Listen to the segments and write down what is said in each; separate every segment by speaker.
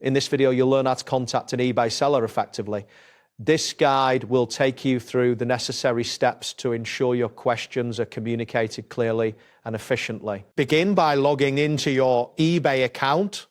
Speaker 1: In this video, you'll learn how to contact an eBay seller effectively. This guide will take you through the necessary steps to ensure your questions are communicated clearly and efficiently. Begin by logging into your eBay account.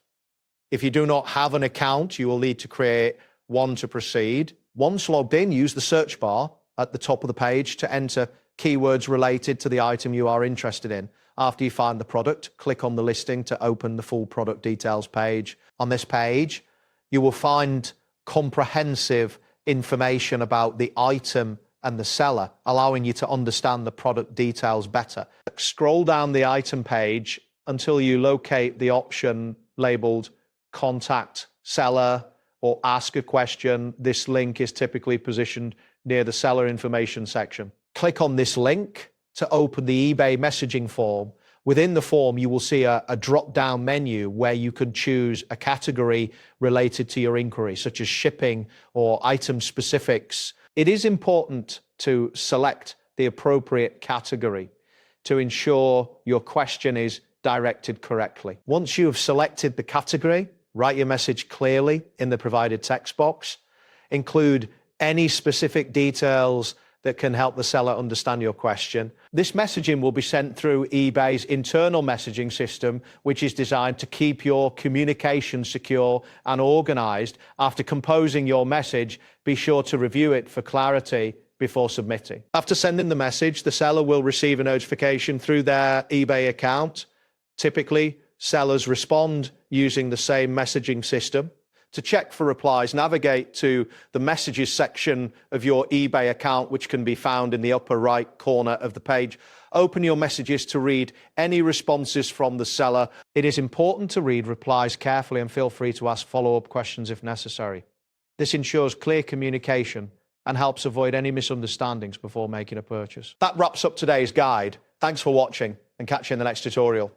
Speaker 1: If you do not have an account, you will need to create one to proceed. Once logged in, use the search bar at the top of the page to enter keywords related to the item you are interested in. After you find the product, click on the listing to open the full product details page. On this page, you will find comprehensive information about the item and the seller, allowing you to understand the product details better. Scroll down the item page until you locate the option labeled Contact Seller or Ask a Question. This link is typically positioned near the seller information section. Click on this link to open the eBay messaging form. Within the form, you will see a drop-down menu where you can choose a category related to your inquiry, such as shipping or item specifics. It is important to select the appropriate category to ensure your question is directed correctly. Once you have selected the category, write your message clearly in the provided text box. Include any specific details that can help the seller understand your question. This messaging will be sent through eBay's internal messaging system, which is designed to keep your communication secure and organized. After composing your message, be sure to review it for clarity before submitting. After sending the message, the seller will receive a notification through their eBay account. Typically, sellers respond using the same messaging system. To check for replies, navigate to the messages section of your eBay account, which can be found in the upper right corner of the page. Open your messages to read any responses from the seller. It is important to read replies carefully and feel free to ask follow-up questions if necessary. This ensures clear communication and helps avoid any misunderstandings before making a purchase. That wraps up today's guide. Thanks for watching and catch you in the next tutorial.